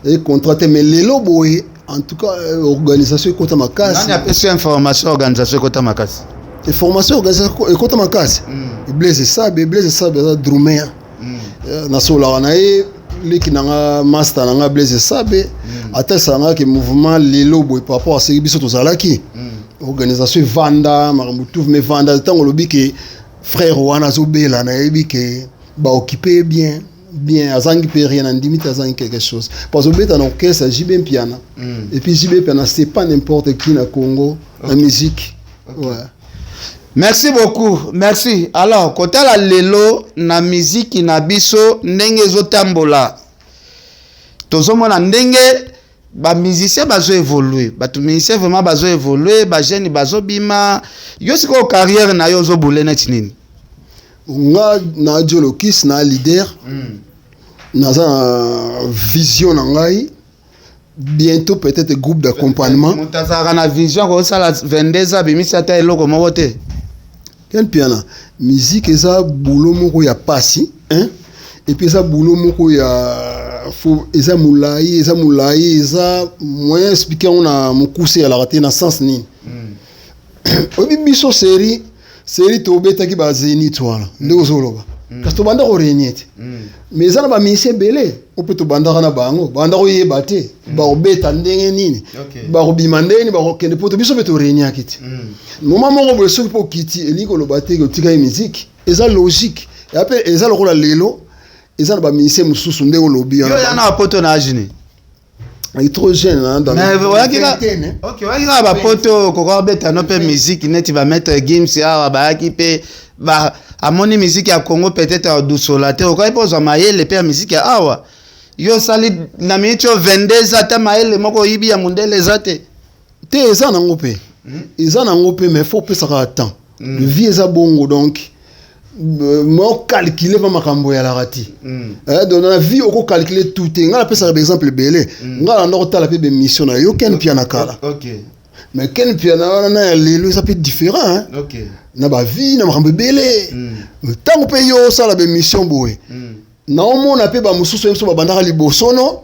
Speaker 2: Et contraté mais lelo boy en tout cas organisation kota makasi
Speaker 1: nani apesi information organisation kota makasi
Speaker 2: information organisation kota makasi Blaise Sabe za drumer na sola na e leki nanga master nanga Blaise Sabe ata sanga ke mouvement lelo boy par rapport à ce biso to zalaki organisation vanda mamutu me vanda tango lobi ke frère wana zobela na ebi ke ba occuper bien azangi pe rien en limite azangi quelque chose parce que beta na orchestre JB piano et puis JB piano c'est pas n'importe qui na Congo la musique ouais.
Speaker 1: Merci beaucoup merci alors kotala lelo na musique na biso ndenge zotambola tozomona ndenge ba musicien bazo évoluer ba musicien vraiment bazo évoluer ba jeune bazo bima yo siko carrière na yo zo boule net nini
Speaker 2: nga na Jolokis na leader naza vision na ngai bientôt peut-être groupe d'accompagnement
Speaker 1: mutazaka na vision ko sala 22 ans bimisi ata eloko moko te
Speaker 2: ken piana musique eza boulot moko ya pasi hein et puis eza boulot moko ya fo eza mulai eza moyen expliquer on a mokuse ya la raté na sens nini obi biso série to beta ki ba zeni twala ndeko zoloba kasi to banda ko renyete mais eza na ba musicien belé o peut to banda na bango banda ko yeba te ba obeta ndenge nini ba ko bimandeni ba ko kende poto biso beto renya kiti moment moko bo so po kiti eliko lo bate ko tika musique eza logique et après eza lokola lelo eza na ba musicien mususu ndeko lobi
Speaker 1: yo yana poto na ajini
Speaker 2: trop jeune hein dans
Speaker 1: mais OK ouais ba poto ko beta no pe musique net va mettre games ya ba ki pe ba amoni musique ya Congo peut-être à doucolaté ko ipoza mayele pe musique ya awa yo sali na micho 22 ata mayele moko yibi ya mundele zate
Speaker 2: te eza na ngope mais faut pesa ka temps le vie eza bongo donc mo calculer pas makambo ya la rati dans la vie on calculer tout nga la pesa par exemple belé nga na rota la pe mission na yo ken piana kala
Speaker 1: OK
Speaker 2: mais ken piana na lelo ça peut être différent hein
Speaker 1: OK
Speaker 2: na ba vie na makambo belé tant pe yo ça la mission boy na omona pe ba mususu emso ba bandaka libosono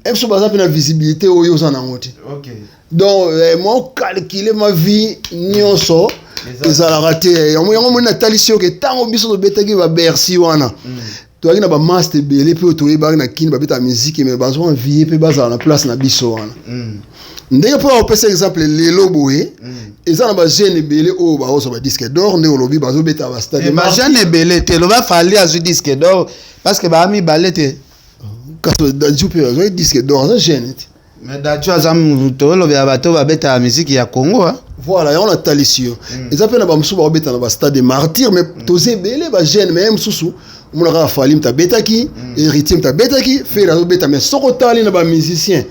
Speaker 2: emso ba za na visibilité oyo za na ngote
Speaker 1: OK
Speaker 2: donc mo calculer ma vie nyonso ezala raté yango mona talisio ke tango biso to betaki ba Bercy wana to akina ba master belé pe to yeba na kini ba beta musique mais bazo envier pe bazala na place na biso wana ndenge po opesa exemple lelo boye eza na ba jeune belé o ba oso ba disque d'or ndenge lobi bazo beta ba stade
Speaker 1: ba jeune belé te lo ba fali azu disque d'or parce que ba ami balete
Speaker 2: kaso Dadju pe azoi disque d'or ça gêne.
Speaker 1: Mais Dadju azam tolo bya bato babeta la musique ya Congo hein.
Speaker 2: Voilà, on a talisio. Ils appellent la bamsou ba beta na stade de martyr mais tosé belé ba gêne même susu. On a falim ta betaki, héritier ta betaki, fait la beta mais soko tali na ba musicien.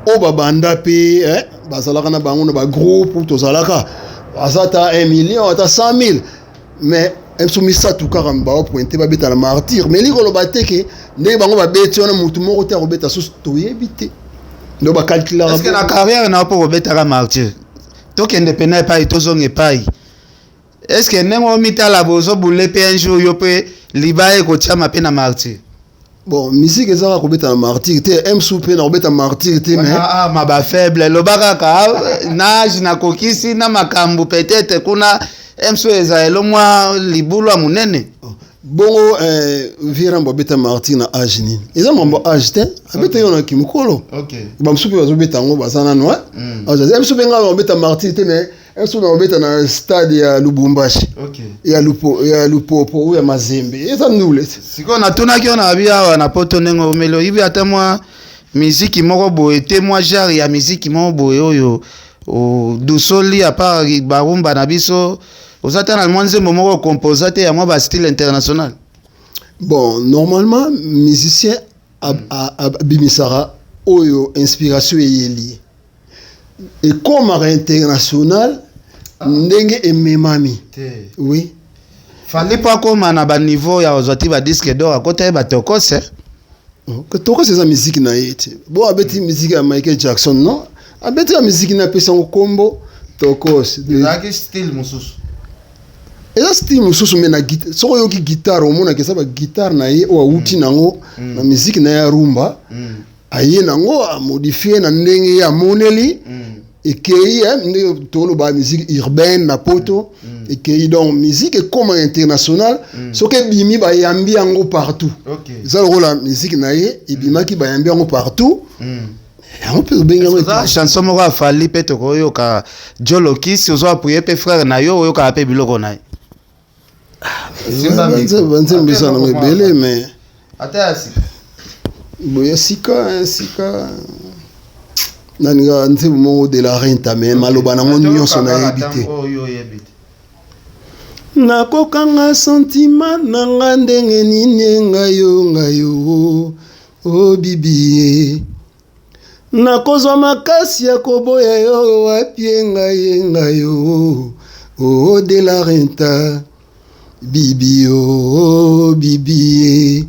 Speaker 2: O ba banda pe hein, ba salaka na bango na ba groupe to salaka. Azata 1 million, ata 100 000. Mais elle soumisa tout caramba ba pointer ba beta na martyr mais li ko lo bateke ndé bango ba beti on mutu moko te robeta sus to yebité. No ba calculer.
Speaker 1: Est-ce que la carrière na pour robeta la martyr? To kende pena pa to zonge pai. Est-ce que nengo mita la bozo boule pe un jour yo pe libaye ko tia mape na martyr?
Speaker 2: Bon, musique ezaka kobeta na martyr te M-Soupe na kobeta martyr te mais
Speaker 1: ah ma ba faible lobaka ka nage na kokisi na makambu peut-être kuna M-Soupe ezalo mwa libulu munene.
Speaker 2: bongo vira mbobeta martyr na age nini eza mambo age te abeta yo na kimukolo.
Speaker 1: OK.
Speaker 2: Bamsupe bazobeta ngo bazana no M-Soupe nga mbobeta martyr te mais M-Soupe mbobeta na stade ya Lubumbashi.
Speaker 1: OK.
Speaker 2: Ya Lupopo ou ya Mazembe eza nule.
Speaker 1: Siko na tuna ki ona bia na poto nengo melo ibi ata mwa musique moko boye te mwa genre ya musique moko boye oyo o dusoli à part barumba na biso ozata na mwanze moko composer te ya mwa ba style international.
Speaker 2: Bon, normalement musicien bimisara oyo inspiration yeli et comme international ndenge ememami. Oui.
Speaker 1: Fallait pas comme na ba niveau ya ozati ba disque d'or akota ba tokose.
Speaker 2: Que tokose eza musique na yete. Bon abeti musique ya Michael Jackson non? Abeti la musique na pesa kombo tokose.
Speaker 1: Ezaki style mususu.
Speaker 2: Eza style mususu me na guitare. Soko yoki guitare omona ke sa ba guitare na ye o uti nango na musique na ya rumba. Aye nango a modifier na ndenge ya moneli. Et qui est tout ba musique urbaine na poto et qui donc musique est comme international ce que bimi ba yambi yango partout.
Speaker 1: OK.
Speaker 2: Ça le la musique na ye et bima ki ba yambi yango partout. On peut benga
Speaker 1: ça chanson moko afali pe to koyo ka Jolo Kiss ozo appuyer pe frère na yo oyo ka pe biloko na ye.
Speaker 2: Banze mbisa na mbele mais
Speaker 1: atasi.
Speaker 2: Boya sika naniga nzebo mo de la renta mais maloba na ngoni nyonso na yebite nakokanga sentiment na nga ndenge nini ngayo o bibi nakozwa makasi ya koboya yo wapie ngayo o de la renta bibi o bibi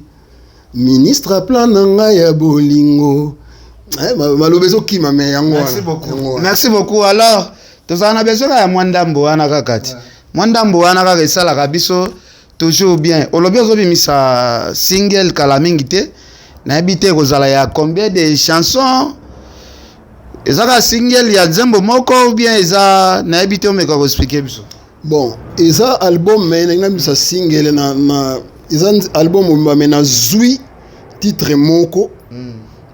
Speaker 2: ministre plan na nga ya bolingo.
Speaker 1: Merci beaucoup. Merci beaucoup. Alors, tu as besoin de Mwandambo Anakakati. Mwandambo Anakaka esala biso toujours bien. Olobi ozobi misa single kalamingite. Na ebite kozala ya combien de chansons? Ezaka single ya Zembo moko ou bien eza na ebite omeka ko expliquer biso.
Speaker 2: Bon, eza album mais na misa single na eza album na zui titre moko.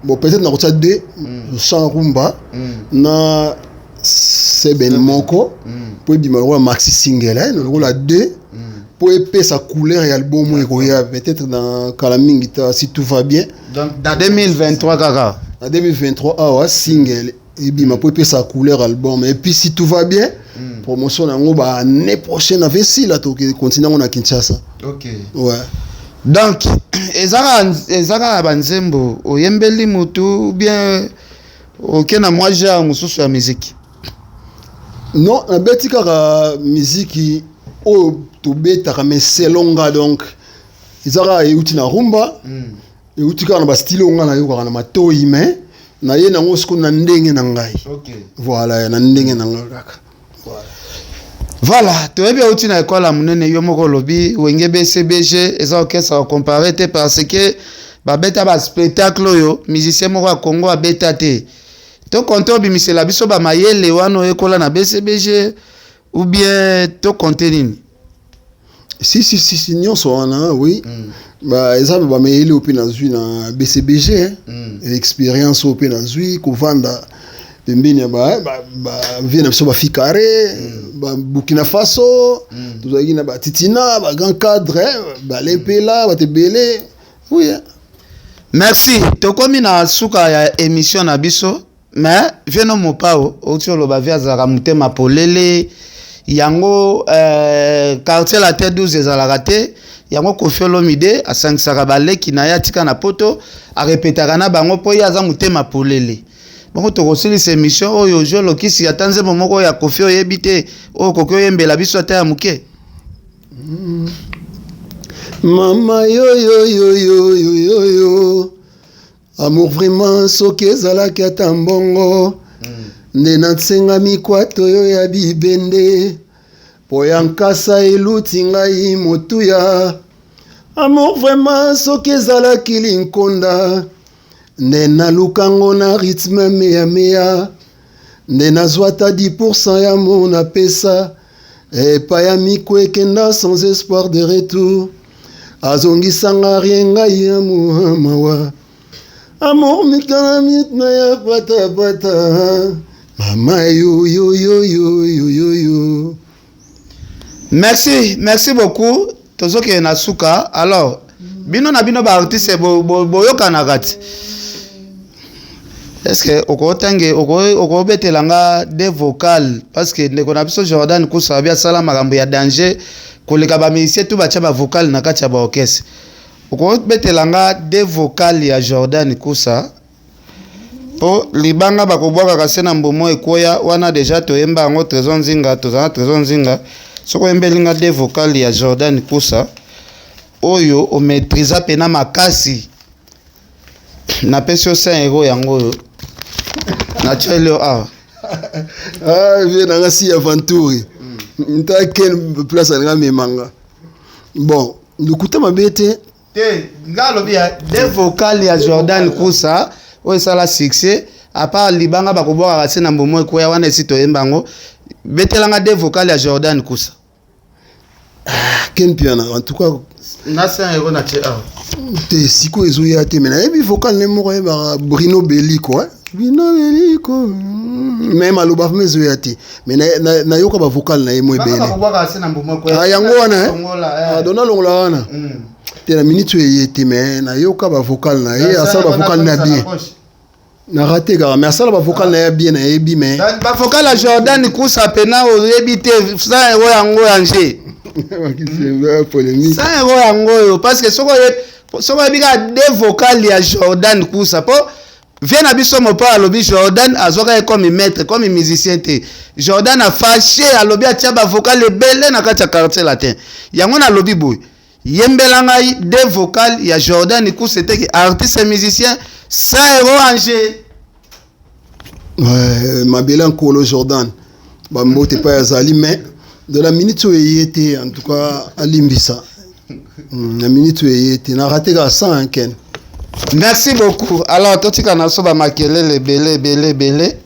Speaker 2: Bon, peut-être na kocha 2 chant rumba na Seben Moko pour bima la maxi single na la 2 pour épais sa couleur et album ekoya peut-être dans Kalamingita si tout va bien.
Speaker 1: Donc dans 2023 kaka.
Speaker 2: En 2023 ah ouais single et bima pour épais sa couleur album et puis si tout va bien promotion na ngo ba année prochaine avec si là to continuer on a Kinshasa.
Speaker 1: OK.
Speaker 2: Ouais.
Speaker 1: Donc ezaka banzembo oyembeli mutu bien okena moi genre mususu ya musique.
Speaker 2: Non, na betika ka musique o to beta ka meselonga donc ezaka euti na rumba euti ka na ba style onga na yo ka na matoi mais na ye na ngosiko na ndenge na ngai.
Speaker 1: OK.
Speaker 2: Voilà na ndenge na ngai kaka.
Speaker 1: Voilà, tu es bien au tina école à munene yo moko lobi wenge BCBG eza okesa comparer te parce que ba beta ba spectacle yo musicien moko a Congo a beta te. To compte obimise la biso ba mayele wano ekola na BCBG ou bien to compte nini?
Speaker 2: Si nyonso wana oui. Ba eza ba mayele opi na zui na BCBG expérience opi na zui kovanda pembeni ba vient so ba fikare ba Burkina Faso tozaki na ba titina ba grand cadre ba lepela ba tebele oui.
Speaker 1: Merci. Tokomi na suka ya émission na biso. Mais viens mon pao. Oti oloba via zara mutema polele. Yango quartier la terre 12 ezalaka te. Yango Koffi Olomide asangisaka baleki na ya tika na poto arepetaka na bango po ya za mutema polele. Bongo tokosilisa émission oyo jo lokisi atanze momoko ya Koffi oyebi te oyo koki oyembela biso ata ya muke.
Speaker 2: Mama yo yo yo yo yo yo yo amour vraiment soki ezalaki ata mbongo nde natsenga mikwato yo ya bibende po ya nkasa eluti ngai motuya amour vraiment soki ezalaki linkonda nde nalukango na rythme meya nde nazwa ata 10% ya mon apesa epai ya miko ekenda sans espoir de retour azongisanga rien ngai ya mawa amour mikana mitna ya pata mama yo yo yo yo yo yo yo.
Speaker 1: Merci beaucoup. Tozoke na suka. Alors, bino na bino ba artiste boyoka na gati. Est-ce que oko betelanga des vocales parce que ndeko na biso Jordan kusabia sala makambo ya danger koleka ba musicien tout bacha ba vocal na kati ya ba orchestre. Oko betelanga des vocales ya Jordan kusa po libanga bakobwaka kasena mbomo ekoya wana deja toyemba ngo Trésor Nzinga tozana Trésor Nzinga soko embelinga des vocales ya Jordan kusa oyo o maîtriser pena makasi na pesio 5 € yango na chelo
Speaker 2: viens dans si aventure nta ken place nga memanga bon ndukuta mabete
Speaker 1: te ngalo bia des vocales ya Jordan kusa oyo sala succès à part libanga bakoboka kasi na mbomo ko ya wana esito yembango betelanga des vocales ya Jordan kusa
Speaker 2: ken piana en tout cas
Speaker 1: na 5 € na che
Speaker 2: te siko ezoya te mena ebi vocal ne moko ba Bruno Bellico Bruno Bellico même aloba mezoya te mena na yoka ba vocal na yemo ebele
Speaker 1: bakoboka kasi na mbomo ko
Speaker 2: yango wana dona longola wana te na minute yete mais na yoka ba vocal na ye asala ba vocal na bien na raté gara mais asala ba vocal na ya bien na ebi mais
Speaker 1: ba vocal ya Jordan kusa pena o ebi te 100 € yango yanje
Speaker 2: polémique
Speaker 1: 100 € yango parce que soko ebika des vocales ya Jordan kusa po vient na biso mo pa alobi Jordan azoka comme maître comme musicien te Jordan a fâché alobi atia ba vocal ebele na kati ya quartier latin yango na lobi boy yembelanga des vocales ya Jordan kusa te artiste musicien 100 € anje
Speaker 2: mabela nkolo Jordan ba mbote pa yazali mais de la minute où il était en tout cas à Limbisa la minute où il était na raté ga 100 ken.
Speaker 1: Merci beaucoup. Alors totika na so ba makelele belé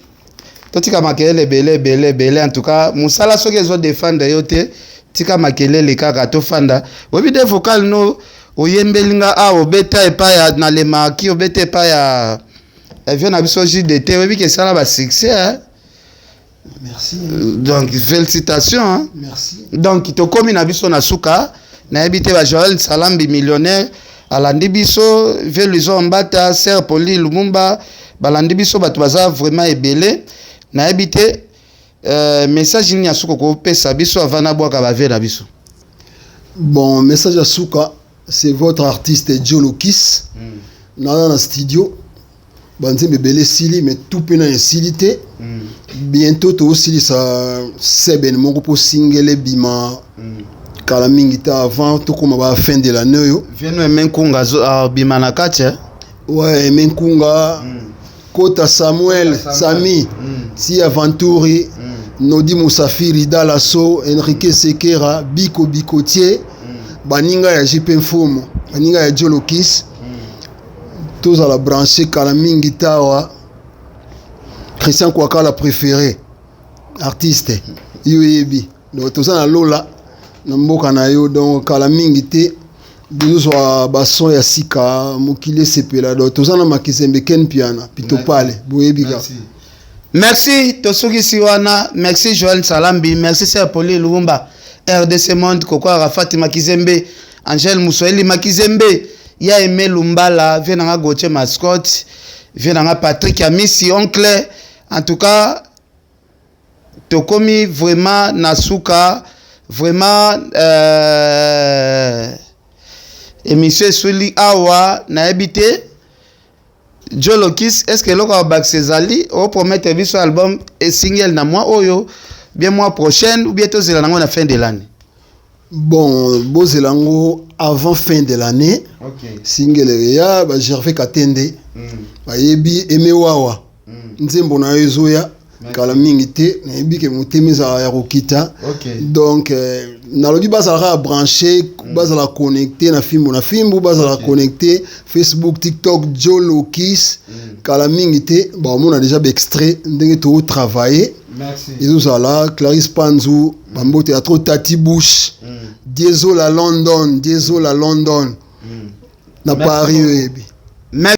Speaker 1: totika makelele belé en tout cas musala soki ezo défendre yote tika makelele kaka to fanda obi de vocal no oyembelinga a obeta epa ya na le maki obeta epa ya vient na biso JDT obi ke sala ba succès hein.
Speaker 2: Merci.
Speaker 1: Donc félicitations hein.
Speaker 2: Merci.
Speaker 1: Donc to komi na biso na suka na ebité ba Joël Salambi millionnaire alandi biso Veluzo Mbata Ser Poli Lumumba balandi biso bato baza vraiment ebele na ebité message ni asuko ko pesa biso avana bwaka ba vela biso.
Speaker 2: Bon message à Souka, c'est votre artiste Joe Lokis. Dans le studio banze bebele sili mais tout pena insilité. Bientôt to aussi ça seben moko po single bima kala mingi ta avant to koma ba fin de l'année yo
Speaker 1: Viens menkunga bima na kache
Speaker 2: ouais menkunga Kota Samuel Sami Si Aventuri Nodi Musafiri Dalaso Enrique Sekera Biko Bikotier baninga ya JP Mfumo baninga ya Jolokis tous à la brancher kala mingi tawa Christian Kwakala préféré artiste yoyebi donc tous na lola na mboka na yo donc kala mingi te nous wa bason ya sika mokile sepela donc tous na makizembe ken piana pito pale boyebi ka
Speaker 1: merci tosuki siwana merci Joël Salambi merci Ser Poli Lumumba RDC Monde Koko Rafati Makizembe Angel Moussoeli Makizembe ya Aimé Lumbala, vient nanga Gauthier Mascotte, vient nanga Patrick Amisi oncle. En tout cas, tokomi vraiment nasuka, vraiment émission Souli Awa na habité. Joe Lokis, est-ce que l'on va Césali ou promettre un album et single na mois oyo bien mois prochain ou bientôt c'est la fin de l'année?
Speaker 2: Bon, Bozelango avant fin de l'année.
Speaker 1: Okay.
Speaker 2: Single ya ba Gervais Katende. Ba yebi Emewawa. Nzembo na ezoya kala mingi te na yebi ke mutemiza ya rokita.
Speaker 1: Okay.
Speaker 2: Donc nalobi bazala branché, bazala connecté na fimbo, bazala connecté Facebook, TikTok, Joe Lokis. Kala mingi te ba on a déjà extrait ndenge to travailler.
Speaker 1: Merci.
Speaker 2: Ezozala Clarisse Panzou, Bambo Théâtre Tati Bush. Diesel à London. Na Paris.
Speaker 1: Merci.